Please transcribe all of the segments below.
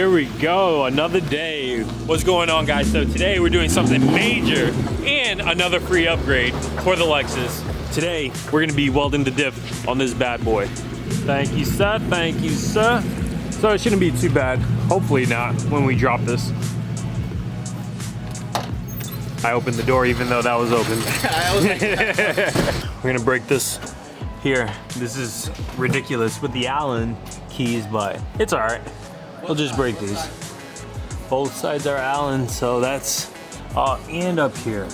Here we go, another day. What's going on, guys? So today we're doing something major and another free upgrade for the Lexus. Today we're gonna be welding the diff on this bad boy. Thank you, sir. Thank you, sir. So it shouldn't be too bad. Hopefully not when we drop this. I opened the door even though that was open. We're gonna break this here. This is ridiculous with the Allen keys, but it's all right. We'll just break these. Both sides are Allen, so that's, and up here.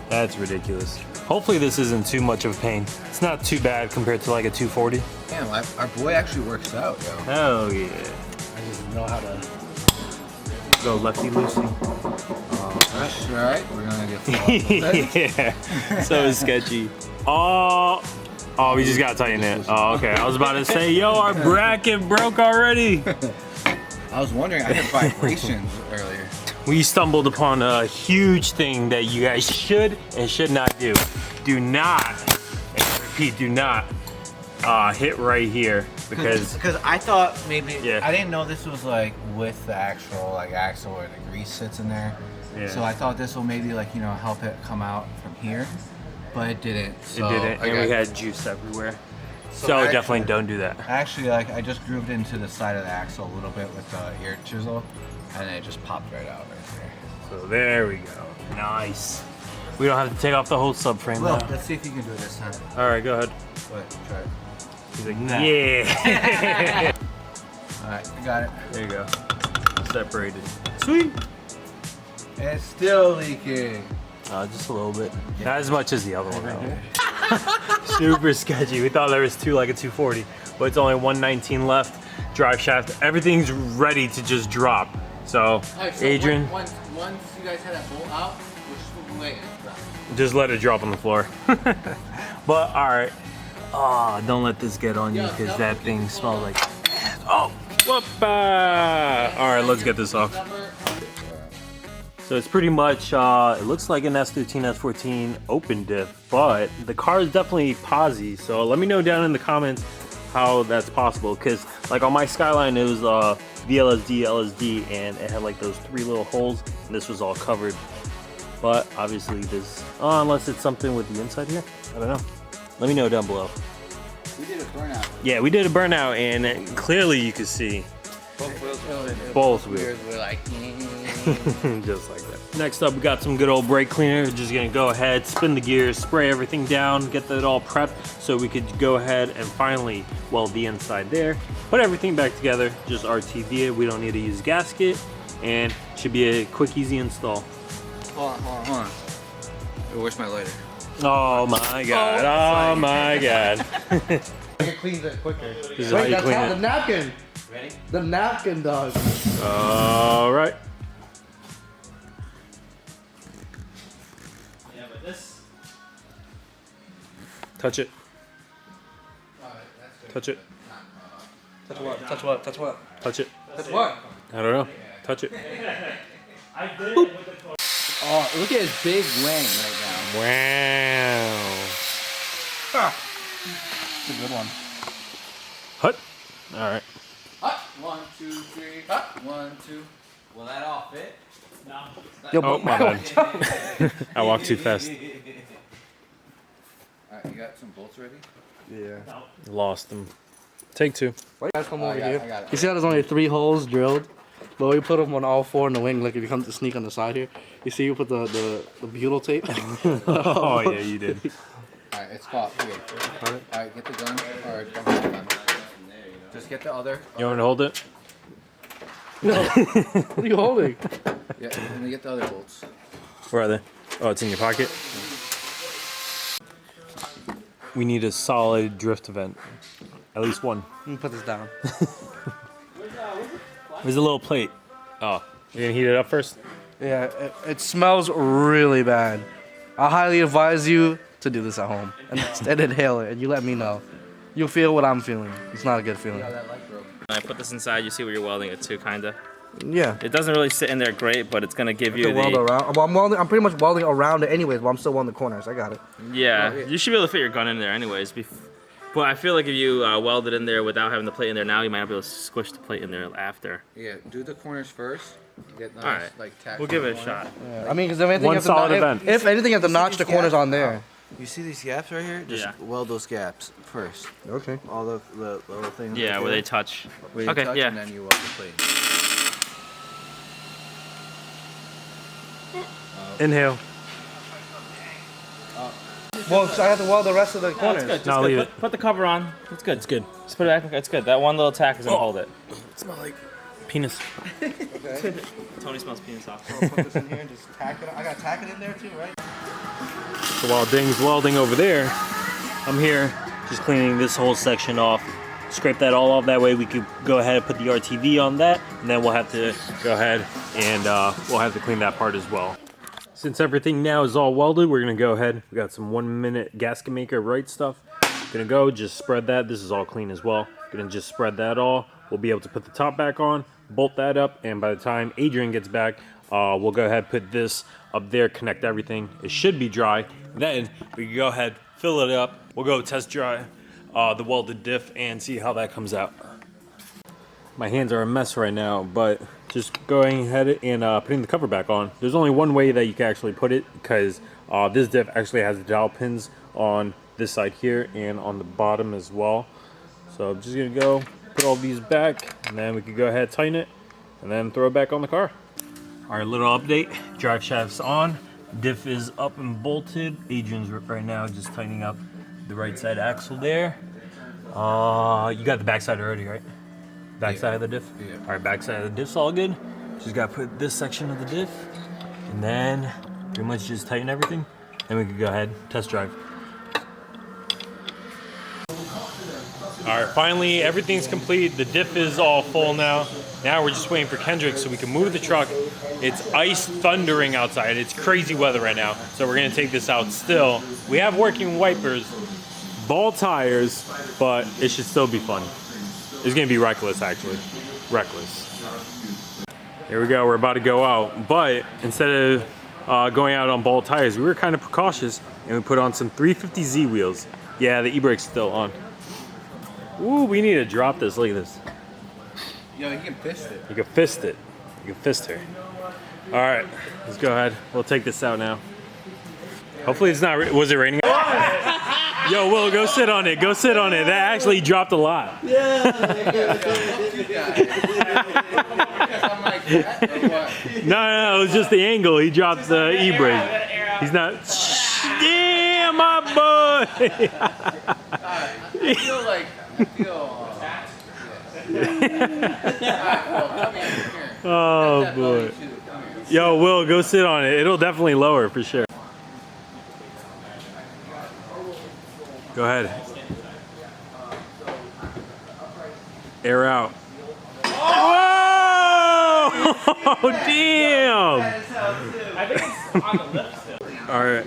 That's ridiculous. Hopefully this isn't too much of a pain. It's not too bad compared to like a 240. Damn, our boy actually works out, yo. Hell yeah. I just know how to go lefty loosey. That's right. We're gonna get yeah, so sketchy. Oh, we just gotta tighten it. Oh, okay. I was about to say, yo, our bracket broke already. I was wondering, I heard vibrations earlier. We stumbled upon a huge thing that you guys should and should not do. Do not, and I repeat, do not hit right here because I thought maybe, yeah. I didn't know this was like with the actual like axle where the grease sits in there. Yeah. So I thought this will maybe like, you know, help it come out from here, but it didn't. So it didn't, and we had juice everywhere. So actually, definitely don't do that. Actually, like I just grooved into the side of the axle a little bit with the ear chisel, and it just popped right out right there. So there we go. Nice. We don't have to take off the whole subframe Well, now. let's see if you can do it this time. All right, go ahead. Wait, try it. He's like, nah. Yeah. All right, I got it. There you go. Separated. Sweet. It's still leaking. Just a little bit. Not as much as the other one though. Super sketchy. We thought there was two like a 240, but it's only 119 left. Drive shaft, everything's ready to just drop. So, Right, so Adrian, once you guys had that bolt out, we're just waiting. just let it drop on the floor. But all right. Oh, don't let this get on you because that thing smells like. Oh, whoopa! All right, let's get this off. So it's pretty much, it looks like an S13, S14 open diff, but the car is definitely posi. So let me know down in the comments how that's possible. Cause like on my Skyline, it was VLSD, LSD, and it had like those 3 little holes, and this was all covered. But obviously this, unless it's something with the inside here, I don't know. Let me know down below. We did a burnout. Yeah, we did a burnout, and clearly you can see both wheels. Were like, just like that. Next up, we got some good old brake cleaner. We're just gonna go ahead, spin the gears, spray everything down, get that all prepped so we could go ahead and finally weld the inside there. Put everything back together, just RTV it. We don't need to use gasket, and should be a quick, easy install. hold on. Where's my lighter? Oh my God, oh my God. It cleans it quicker. This is how you that's clean how it. the napkin. Ready? The napkin, dog. All right. Yeah, but this. Touch it. Touch it. Touch what? Touch what? Touch what? Touch it. Touch what? I don't know. Touch it. Oh, look at his big wing right now. Wow. It's a good one. Hut. All right. Hut. 1, 2, 3. Hut. 1, 2. Will that all fit? No. Yo, Oh, my bad. I walked too fast. Alright, you got some bolts ready? Yeah. Lost them. Take 2. Why you guys come over I here? got it. You see how there's only 3 holes drilled? But we put them on all 4 in the wing, like if you come to sneak on the side here. You see you put the butyl tape? Oh, yeah, you did. Alright, it's caught. Here. Alright, get the gun. Or don't get the gun. Just get the other. You want me to hold it? No. What are you holding? Yeah, let me get the other bolts. Where are they? Oh, it's in your pocket. We need a solid drift event. At least one. Let me put this down. There's a little plate. Oh, you're gonna heat it up first? Yeah, it smells really bad. I highly advise you to do this at home and inhale it, and you let me know. You'll feel what I'm feeling. It's not a good feeling. That light broke. When I put this inside, you see where you're welding it to, kinda. Yeah. It doesn't really sit in there great, but it's gonna give you To weld the. around. Well, I'm pretty much welding around it anyways, but I'm still welding the corners. I got it. Yeah, you should be able to fit your gun in there anyways. But I feel like if you weld it in there without having the plate in there now, you might not be able to squish the plate in there after. Yeah, do the corners first. Get nice, Alright, like tack. we'll give it a shot. Yeah. I mean, because if anything, One you have to solid if- event. If anything, you have to notch the corners on there. You see these gaps right here? Just Yeah. weld those gaps first. Okay. All the little things. Yeah, right where there, they touch. where you Okay, touch yeah. and then you weld the plate. Inhale. Well, so I have to weld the rest of the corners. Good. Just No, good. leave it. Put the cover on. It's good. It's good. Just put it back. It's good. That one little tack is gonna hold it. Smell like penis. Okay. Tony smells penis off. So I'll put this in here and just tack it. I got to tack it in there too, right? So while Ding's welding over there, I'm here just cleaning this whole section off. Scrape that all off. That way we could go ahead and put the RTV on that, and then we'll have to go ahead and we'll have to clean that part as well. Since everything now is all welded, we're gonna go ahead. We got some 1 minute gasket maker right stuff. Gonna go just spread that. This is all clean as well. Gonna just spread that all. We'll be able to put the top back on, bolt that up, and by the time Adrian gets back, we'll go ahead and put this up there, connect everything. It should be dry. Then we can go ahead, fill it up. We'll go test dry the welded diff and see how that comes out. My hands are a mess right now, but just going ahead and putting the cover back on. There's only one way that you can actually put it, because this diff actually has the dowel pins on this side here and on the bottom as well. So I'm just gonna go put all these back, and then we can go ahead, tighten it, and then throw it back on the car. All right, little update. Drive shaft's on. Diff is up and bolted. Adrian's right now just tightening up the right side axle there. You got the back side already, right? Back side of the diff? Yeah. All right, back side of the diff's all good. Just gotta put this section of the diff, and then pretty much just tighten everything. Then we can go ahead, test drive. All right, finally everything's complete. The diff is all full now. Now we're just waiting for Kendrick so we can move the truck. It's ice thundering outside. It's crazy weather right now. So we're gonna take this out still. We have working wipers, ball tires, but it should still be fun. It's gonna be reckless, actually. Reckless. Here we go, we're about to go out. But instead of going out on ball tires, we were kind of precautious and we put on some 350Z wheels. Yeah, the e-brake's still on. Ooh, we need to drop this, look at this. Yo, you can fist it. You can fist it. You can fist her. All right, let's go ahead. We'll take this out now. Hopefully it's not, was it raining? Yo, Will, go sit on it. Go sit on it. That actually dropped a lot. Because I'm like that, or what? No, it was just the angle. He dropped the e-brake. He's not. Damn, my boy. I feel like, Oh boy. Yo, Will, go sit on it. It'll definitely lower for sure. Go ahead. Air out. Oh, damn. I think it's on the lip still. All right.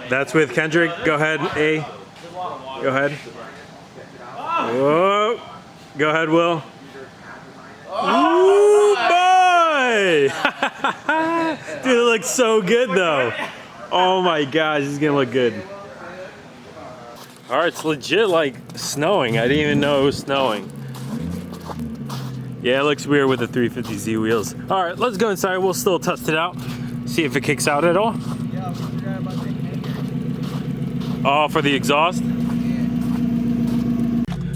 That's with Kendrick. Go ahead, A. Go ahead. Whoa. Go ahead, Will. Ooh, boy! Dude, it looks so good, though. Oh my gosh, this is gonna look good. All right, it's legit like snowing. I didn't even know it was snowing. Yeah, it looks weird with the 350Z wheels. All right, let's go inside. We'll still test it out. See if it kicks out at all. Oh, for the exhaust?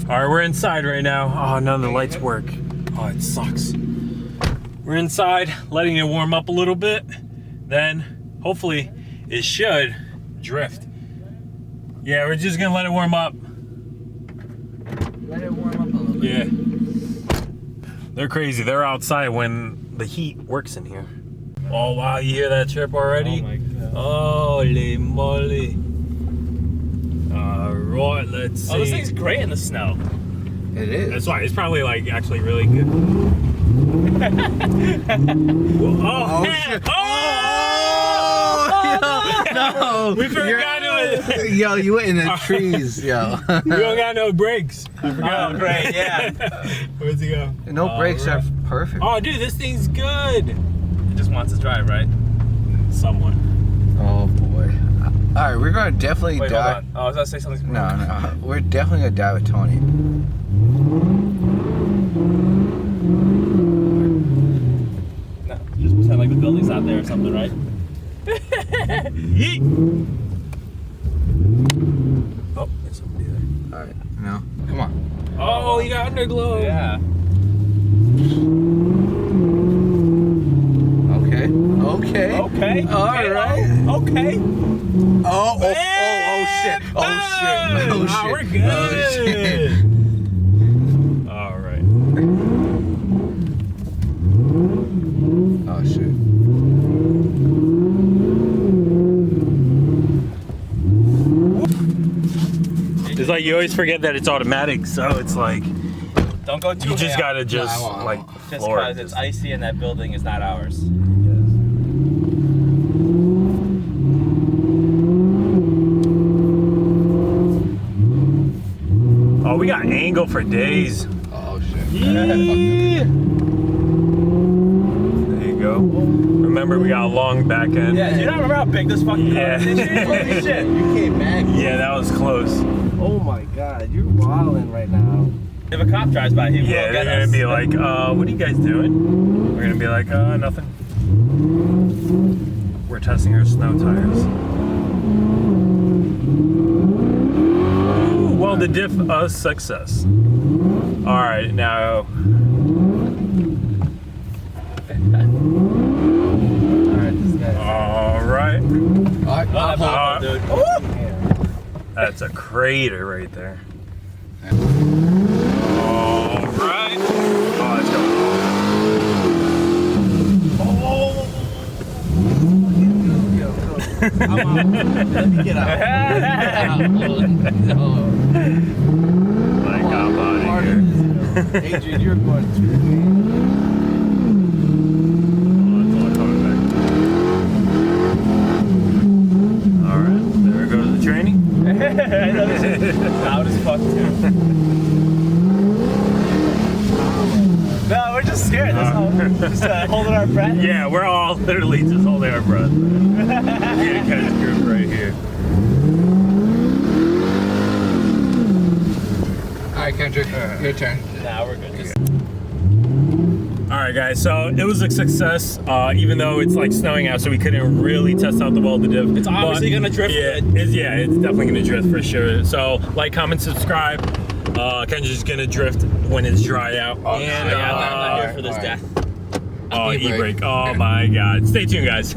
All right, we're inside right now. Oh, none of the lights work. Oh, it sucks. We're inside, letting it warm up a little bit. Then, hopefully, it should drift. Yeah, we're just gonna let it warm up. Let it warm up a little bit. Yeah. They're crazy. They're outside when the heat works in here. Oh, wow, you hear that chirp already? Oh my God. Holy moly. All right, let's see. Oh, this thing's great in the snow. It is. That's why it's probably like actually really good. Oh, shit. Oh! No, We forgot it. Yo, you went in the trees, yo. We don't got no brakes. We forgot. Oh, great, yeah. Where's he go? No brakes are perfect. Oh, dude, this thing's good. It just wants to drive, right? Somewhat. Oh boy. right, we're gonna definitely Wait, die. hold on. Oh, I was gonna say something. No, we're definitely gonna die with Tony. No, just pretend like the building's out there or something, right? Yeet. Oh, there's somebody there. All right, no, come on. Oh, you got underglow. Yeah. Okay. Okay. Okay. All right. Okay. Oh shit. Oh shit. Oh shit. We're good. Oh, shit. All right. Oh shit. It's like you always forget that it's automatic, so it's like Don't go too you just high. gotta just No, I won't. like Just floor because it. it's icy and that building is not ours. Oh, we got angle for days. Oh shit. There you go. Remember, we got a long back end. Yeah, do you not remember how big this fucking car Yeah. is? Holy shit. You came back. Yeah, that was close. Oh my god, you're wilding right now. If a cop drives by, he will Yeah, they're get gonna us. be like, what are you guys doing? We're gonna be like, nothing. We're testing our snow tires. Ooh, well, the diff a success. All right, now. Alright, this guy. All right. All right. Oh, that bottle, dude. That's a crater right there. All right. Oh, let's go. Let me get out. Like, I'm out of here. Adrian, you're going too clean. All right, there goes the training. Loud as fuck, too. No, we're just scared. That's all. Just holding our breath. Yeah, we're all literally just holding our breath. Yeah, catch group right here. All right, Kendrick, your turn. Nah, we're good. Just All right, guys. So it was a success, even though it's like snowing out, so we couldn't really test out the welded diff. It's obviously But, gonna drift Yeah, good. it's definitely gonna drift for sure. So like, comment, subscribe. Kendrick's gonna drift when it's dried out. Oh, And yeah, I'm not here for this alright. death. oh, E-brake. e-brake. Oh my God. Stay tuned, guys.